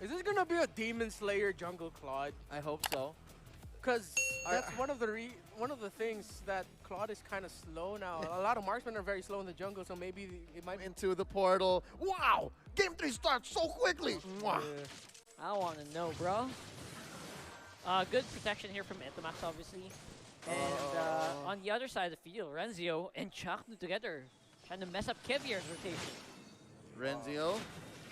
Is this gonna be a Demon Slayer jungle Claude? I hope so. Because that's one of the things that Claude is kind of slow now. A lot of marksmen are very slow in the jungle, so maybe it might be Into the portal. Wow! Game 3 starts so quickly! Mwah. I want to know, bro. Good protection here from Etomax, obviously. And on the other side of the field, Renzio and Chaknu together, trying to mess up Kevier's rotation. Renzio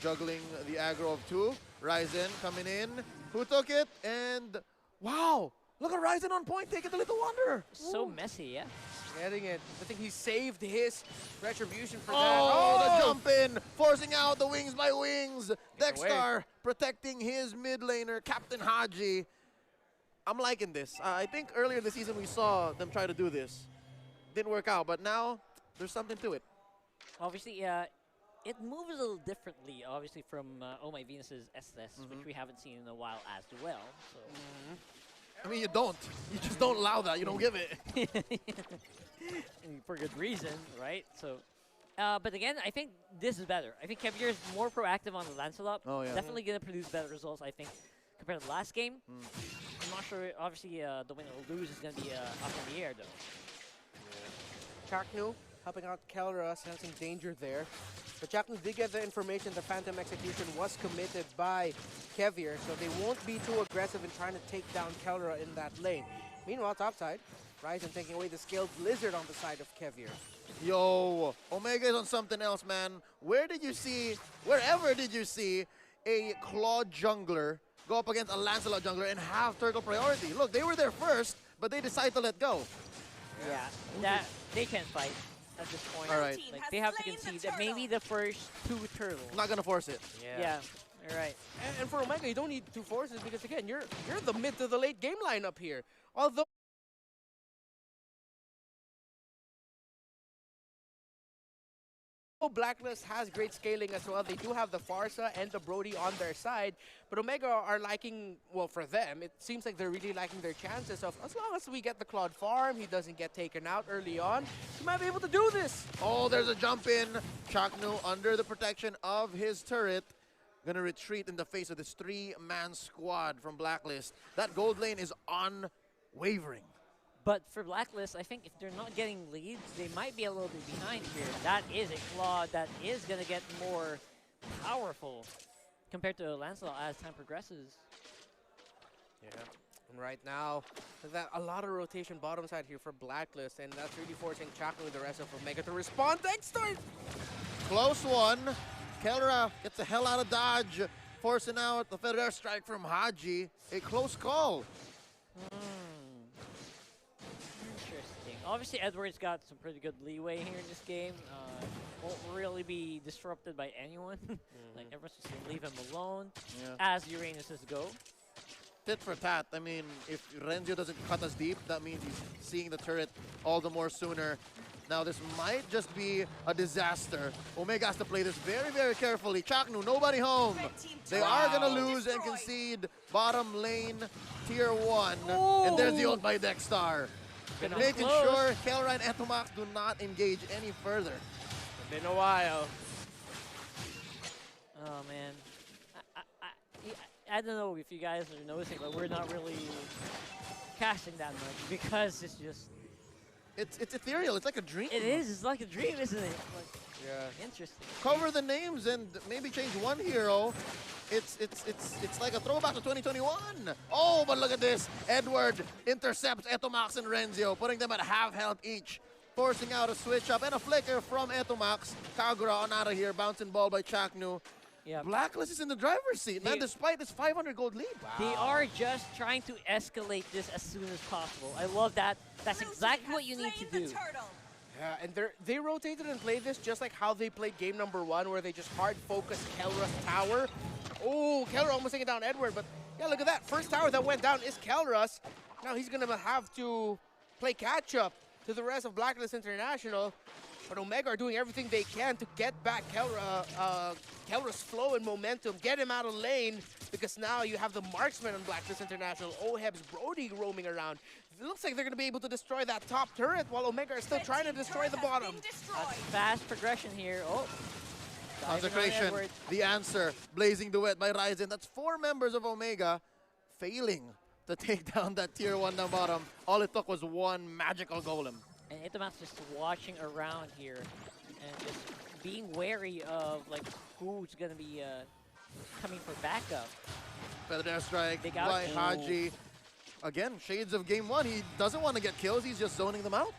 juggling the aggro of two. Ryzen coming in. Who took it? And wow! Look at Ryzen on point, taking the Little Wonder. So messy, yeah. getting it. I think he saved his retribution for that. Oh, the jump in, forcing out the wings by wings. Dexter protecting his mid laner, Captain Haji. I'm liking this. I think earlier this season we saw them try to do this. Didn't work out, but now there's something to it. Obviously, it moves a little differently, obviously, from Oh My Venus's SS, which we haven't seen in a while as well. So. I mean, you don't. You just don't allow that. You don't give it. For good reason, right? So, but again, I think this is better. I think Kevier is more proactive on the Lancelot. Oh, yeah. Definitely going to produce better results, I think, compared to the last game. I'm not sure. Obviously, the winner or lose is going to be up in the air, though. Chaknu helping out Kelra, sensing danger there. But Chaknu did get the information the Phantom Execution was committed by Kevier, so they won't be too aggressive in trying to take down Kelra in that lane. Meanwhile, topside, Ryzen taking away the Scaled Blizzard on the side of Kevier. Yo, Omega is on something else, man. Wherever did you see a Claude jungler go up against a Lancelot jungler and have turtle priority? Look, they were there first, but they decided to let go. Yeah, they can't fight at this point. All right. Like, they have to concede that maybe the first 2 turtles. Not gonna force it. Yeah. All right. And for Omega, you don't need 2 forces because, again, you're the mid to the late game lineup here. Although Blacklist has great scaling as well. They do have the Farsa and the Brody on their side, but Omega are liking, well, for them, it seems like they're really liking their chances of, as long as we get the Claude farm, he doesn't get taken out early on, he might be able to do this. Oh, there's a jump in. Chaknu under the protection of his turret. Gonna retreat in the face of this 3-man squad from Blacklist. That gold lane is unwavering. But for Blacklist, I think if they're not getting leads, they might be a little bit behind here. That is a Claude that is going to get more powerful compared to Lancelot as time progresses. Yeah, and right now, that a lot of rotation bottom side here for Blacklist, and that's really forcing Chaknu and the rest of Omega to respond. Dexter! Close one. Kelra gets the hell out of dodge, forcing out the Federer strike from Haji. A close call. Interesting. Obviously, Edward's got some pretty good leeway here in this game. Won't really be disrupted by anyone. Like, everyone's just going to leave him alone as Uranus's go. Tit for tat. I mean, if Renzio doesn't cut us deep, that means he's seeing the turret all the more sooner. Now, this might just be a disaster. Omega has to play this very, very carefully. Chaknu, nobody home. They are going to lose and concede bottom lane tier 1. And there's the ult by Dexter. Making sure Kelra and Etomax do not engage any further. It's been a while. Oh, man. I don't know if you guys are noticing, but we're not really casting that much because it's just... It's ethereal. It's like a dream. It is. It's like a dream, isn't it? Like, yeah. Interesting. Cover the names and maybe change one hero. It's like a throwback to 2021. Oh, but look at this. Edward intercepts Etomax and Renzio, putting them at half health each, forcing out a switch up and a flicker from Etomax. Kagura on out of here, bouncing ball by Chaknu. Yeah. Blacklist is in the driver's seat, man, despite this 500 gold lead. Wow. They are just trying to escalate this as soon as possible. I love that. That's exactly what you need to do. Yeah, and they rotated and played this just like how they played game number 1, where they just hard focused Kelra's tower. Oh, Kelra almost taking down Edward, but yeah, look at that. First tower that went down is Kelra's. Now he's going to have to play catch-up to the rest of Blacklist International. But Omega are doing everything they can to get back Kelra's flow and momentum, get him out of lane, because now you have the marksman on Blacklist International, Oheb's Brody roaming around. It looks like they're going to be able to destroy that top turret while Omega are still trying to destroy the bottom. That's fast progression here. Oh, Consecration, Edward. the answer. Blazing Duet by Ryzen. That's 4 members of Omega failing to take down that tier 1 down bottom. All it took was one magical golem. And Itomax just watching around here and just being wary of like who's gonna be coming for backup. Feather Strike Big out. by Haji. Again, shades of game 1. He doesn't want to get kills. He's just zoning them out.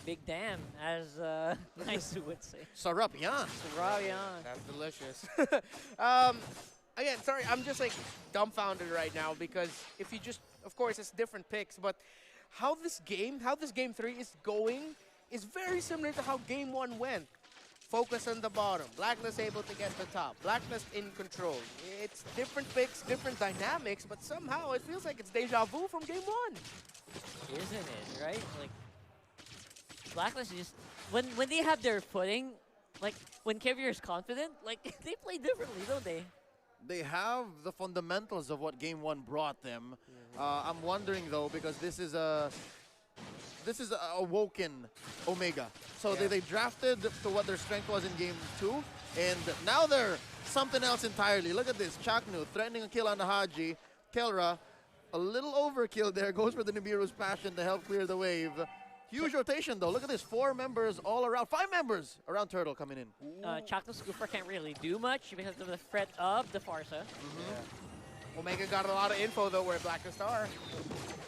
Big damn, as Nice would say. Sarap yan. Ryan. That's delicious. Again, sorry, I'm just like dumbfounded right now because if you just, of course, it's different picks, but how this game 3 is going is very similar to how game 1 went. Focus on the bottom. Blacklist able to get the top. Blacklist in control. It's different picks, different dynamics, but somehow it feels like it's deja vu from game 1. Isn't it, right? Like, Blacklist is just, when they have their footing, like, when Kevier is confident, like, they play differently, don't they? They have the fundamentals of what game 1 brought them. I'm wondering though, because this is a awoken Omega. So they drafted to what their strength was in game 2, and now they're something else entirely. Look at this, Chaknu threatening a kill on the Haji. Kelra, a little overkill there, goes for the Nibiru's Passion to help clear the wave. Huge rotation though, look at this, 4 members all around, 5 members around Turtle coming in. Chakno Scooper can't really do much because of the threat of the Farsa. Omega got a lot of info though where Blacklist are.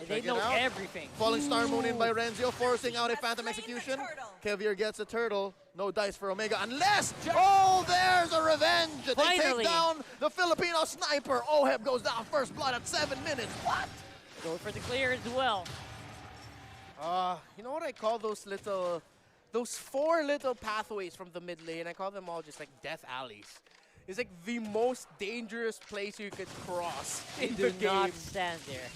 And they Check it know out. everything. Falling Star Moon in by Renzio, forcing out a Phantom Execution. Kevier gets a turtle. No dice for Omega unless, oh, there's a revenge. They Finally. take down the Filipino sniper. Oheb goes down first blood at 7 minutes. What? Go for the clear as well. You know what I call those 4 little pathways from the mid lane? I call them all just like death alleys. It's like the most dangerous place you could cross in Do the game. not stand there.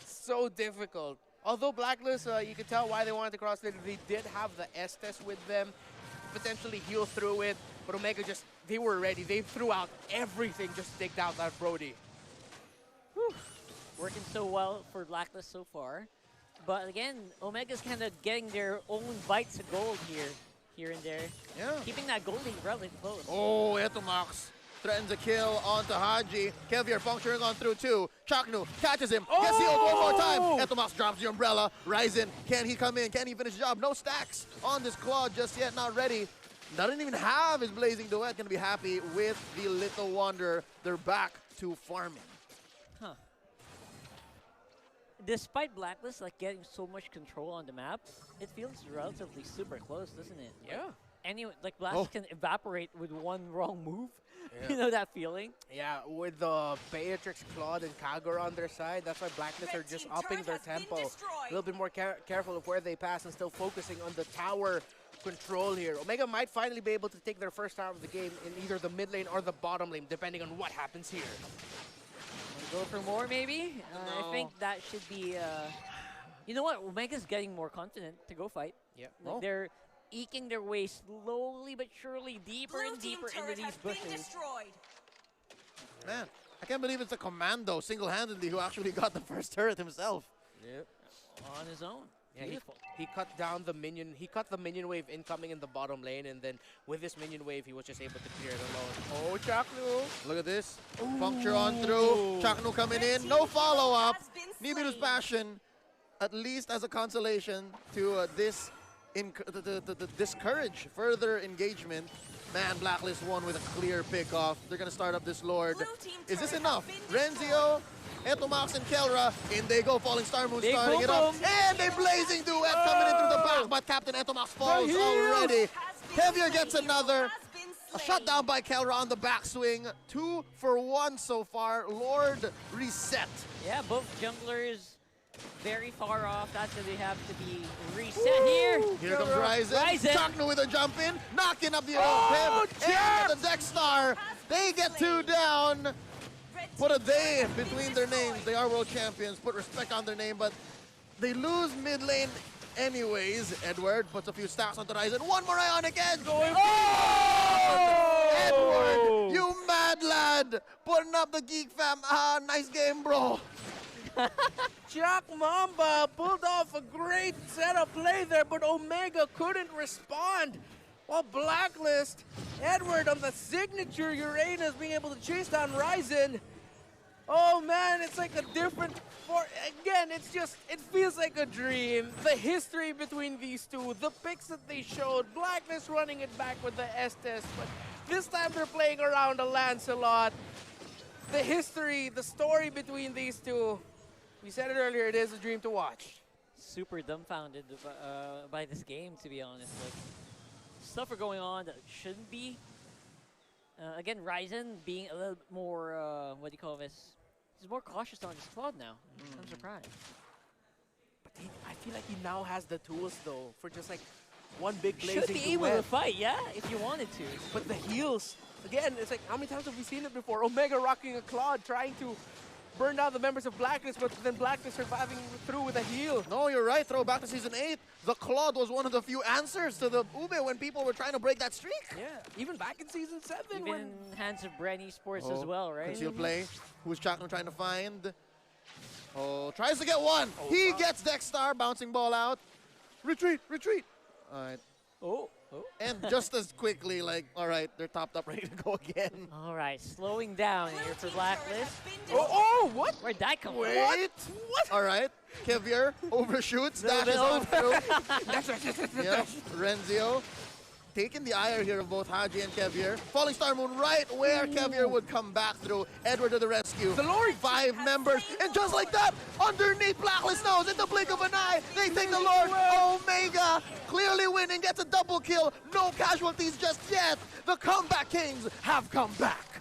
So difficult. Although Blacklist, you can tell why they wanted to cross it. They did have the S-Test with them, potentially heal through it. But Omega just, they were ready. They threw out everything just to take down that Brody. Whew. Working so well for Blacklist so far. But again, Omega's kind of getting their own bites of gold here and there. Yeah. Keeping that gold lead relatively close. Oh, Etomax threatens a kill onto Haji. Kevier puncturing on through 2. Chaknu catches him. Gets healed one more time. Etomax drops the umbrella. Ryzen, can he come in? Can he finish the job? No stacks on this Claw just yet. Not ready. Doesn't even have his Blazing Duet. Gonna be happy with the Little Wonder. They're back to farming. Huh. Despite Blacklist like getting so much control on the map, it feels relatively super close, doesn't it? Yeah. Anyway, like Blacklist can evaporate with one wrong move. Yeah. You know that feeling? Yeah, with the Beatrix, Claude, and Kagura on their side, that's why Blacklist are just upping their tempo. A little bit more careful of where they pass and still focusing on the tower control here. Omega might finally be able to take their first tower of the game in either the mid lane or the bottom lane, depending on what happens here. Go for more, maybe? No. I think that should be... you know what? Omega's getting more confident to go fight. Yeah. Like they're eking their way slowly but surely deeper and deeper into these bushes. Man, I can't believe it's a commando single-handedly who actually got the first turret himself. Yep. On his own. Yeah, Beautiful. he cut down the minion. He cut the minion wave incoming in the bottom lane, and then with this minion wave, he was just able to clear it alone. Oh, Chaknu! Look at this. Puncture on through. Chaknu coming in. No follow-up. Nibiru's Passion, at least as a consolation to discourage further engagement. Man, Blacklist won with a clear pick-off. They're going to start up this Lord. Is this enough? Renzio, Etomax, and Kelra. In they go. Falling Star Moon starting it up. And a Blazing Duet coming in through the back, but Captain Etomax falls already. Kevier gets another. A shutdown by Kelra on the backswing. 2 for 1 so far. Lord reset. Yeah, both junglers very far off. That's why they have to be reset here. Here comes Ryzen. Chaknu with a jump in. Knocking up the and the Dex Star. They get 2 down. Put a day between their names. They are world champions. Put respect on their name, but they lose mid lane anyways. Edward puts a few stacks onto Ryzen. One more Ionic Edge. Edward, you mad lad. Putting up the Geek Fam. Ah, nice game, bro. Jack Mamba pulled off a great setup play there, but Omega couldn't respond. Well, Blacklist, Edward on the signature Uranus being able to chase down Ryzen. Oh man, it's like a different, again, it feels like a dream. The history between these two, the picks that they showed, Blacklist running it back with the Estes, but this time they're playing around a Lancelot. The history, the story between these two, we said it earlier, it is a dream to watch. Super dumbfounded by this game, to be honest. Like, stuff are going on that shouldn't be. Again, Ryzen being a little bit more, what do you call this? He's more cautious on his squad now. I'm surprised. But I feel like he now has the tools, though, for just like one big blazing Should be able to fight, yeah, if you wanted to. But the heals, again, it's like, how many times have we seen it before? Omega rocking a Claude, trying to burn down the members of Blacklist, but then Blacklist surviving through with a heal. No, you're right. Throw back to Season 8. The Claude was one of the few answers to the Ube when people were trying to break that streak. Yeah, even back in Season 7. Even when in hands of Bren Esports as well, right? Concealed play. Who's Chakno trying to find? Oh, tries to get one. He gets Dexstar, bouncing ball out. Retreat, retreat. All right. Oh. And just as quickly, like, all right, they're topped up, ready to go again. All right, slowing down here for Blacklist. Oh, what? Where'd that come from? What? All right. Kevier overshoots, dashes on through. Yep. Renzio taking the ire here of both Haji and Kevier. Falling Star Moon right where Kevier would come back through. Edward to the rescue. The Lord. 5 members. And just like that, underneath Blacklist nose, in the blink of an eye, they take the Lord. Omega clearly winning, gets a double kill. No casualties just yet. The Comeback Kings have come back.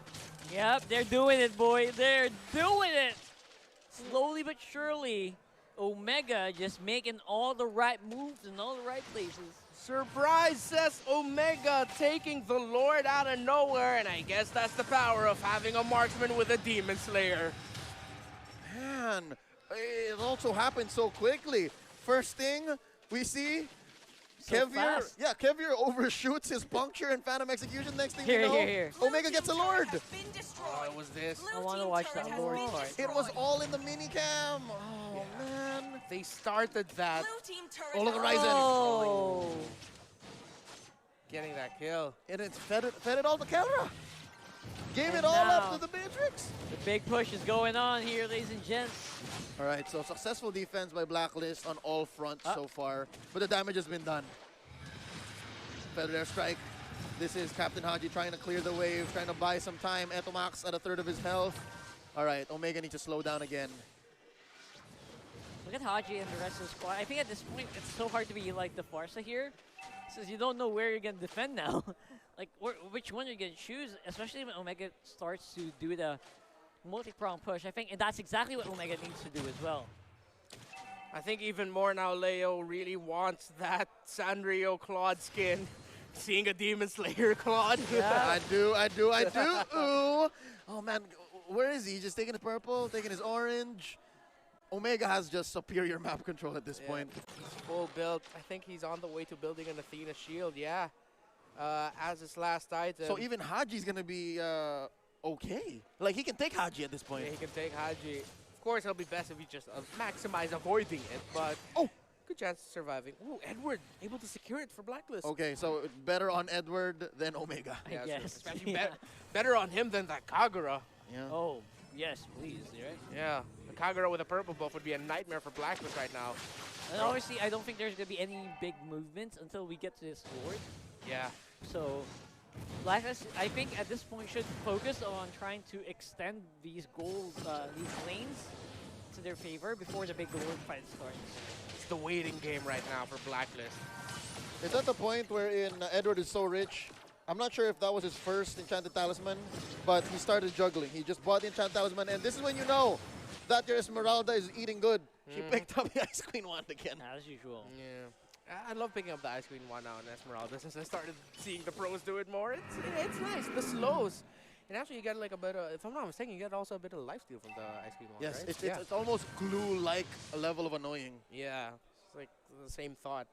Yep, they're doing it, boy. They're doing it. Slowly but surely, Omega just making all the right moves in all the right places. Surprise, says Omega, taking the Lord out of nowhere, and I guess that's the power of having a marksman with a Demon Slayer. Man, it also happened so quickly. First thing we see, Kevier, Kevier overshoots his puncture and Phantom Execution. Next thing you know, Here. Omega gets a Lord. Oh, it was this. I want to watch that Lord part. It was all in the minicam. Oh, man. They started that, Oh, look at Ryzen. Oh. getting that kill. And it's fed it all to Kelra. Gave And it all now, up to the Matrix. The big push is going on here, ladies and gents. All right, so successful defense by Blacklist on all fronts so far, but the damage has been done. Feather airstrike. This is Captain Haji trying to clear the wave, trying to buy some time. Etomax at 1/3 of his health. All right, Omega needs to slow down again. Look at Haji and the rest of the squad. I think at this point, it's so hard to be like the Farsa here, since you don't know where you're going to defend now. Like, which one you're going to choose, especially when Omega starts to do the multi-prong push. I think, and that's exactly what Omega needs to do as well. I think even more now, Leo really wants that Sanrio Claude skin. Seeing a Demon Slayer Claude. I do. Ooh. Oh, man, where is he? Just taking his purple, taking his orange. Omega has just superior map control at this point. He's full built. I think he's on the way to building an Athena shield, yeah. As his last item. So even Haji's going to be okay. Like, he can take Haji at this point. Yeah, he can take Haji. Of course, it'll be best if he just maximize avoiding it, but good chance of surviving. Ooh, Edward able to secure it for Blacklist. Okay, so better on Edward than Omega. Yeah, I guess. especially better on him than that Kagura. Yeah. Oh, yes, please, right? Yeah, the Kagura with a purple buff would be a nightmare for Blacklist right now. And obviously, I don't think there's going to be any big movements until we get to this Lord. Yeah. So, Blacklist, I think at this point should focus on trying to extend these goals, these lanes to their favor before the big Lord fight starts. It's the waiting game right now for Blacklist. It's at the point wherein Edward is so rich. I'm not sure if that was his first Enchanted Talisman, but he started juggling. He just bought the Enchanted Talisman, and this is when you know that your Esmeralda is eating good. She picked up the Ice Queen wand again. As usual. Yeah. I love picking up the Ice Queen one now in Esmeralda since I started seeing the pros do it more. It's nice, the slows. And actually you get like a bit of, if I'm not mistaken, you get also a bit of lifesteal from the Ice Queen one, Yes, right? it's almost glue-like a level of annoying. Yeah, it's like the same thought.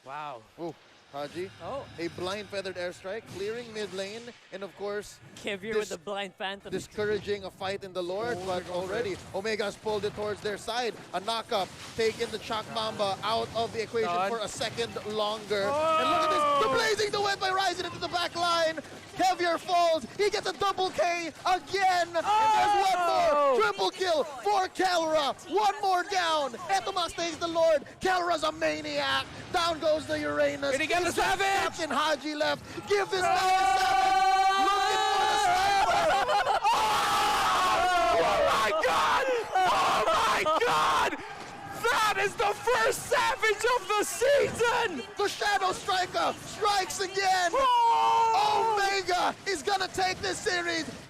Wow. Ooh. Haji, Oh, a blind feathered airstrike, clearing mid lane, and of course, Kevir with the blind phantom. discouraging a fight in the Lord, Oh, but they're going for already Omega's pulled it towards their side. A knock-up, taking the Chak Mamba out of the equation Done. for a second longer. And look at this, the blazing duet by Ryzen into the back line. Kevir falls, he gets a double K again. And there's one more, triple kill for Kelra. One more down. Etoma stays the Lord. Kelra's a maniac. Down goes the Uranus. Did he get the He's got Savage? Captain Haji left. Give this guy a Savage. Looking for the sniper. Oh my god! Oh my god! That is the first Savage of the season! The Shadow Striker strikes again. Oh! Omega is gonna take this series.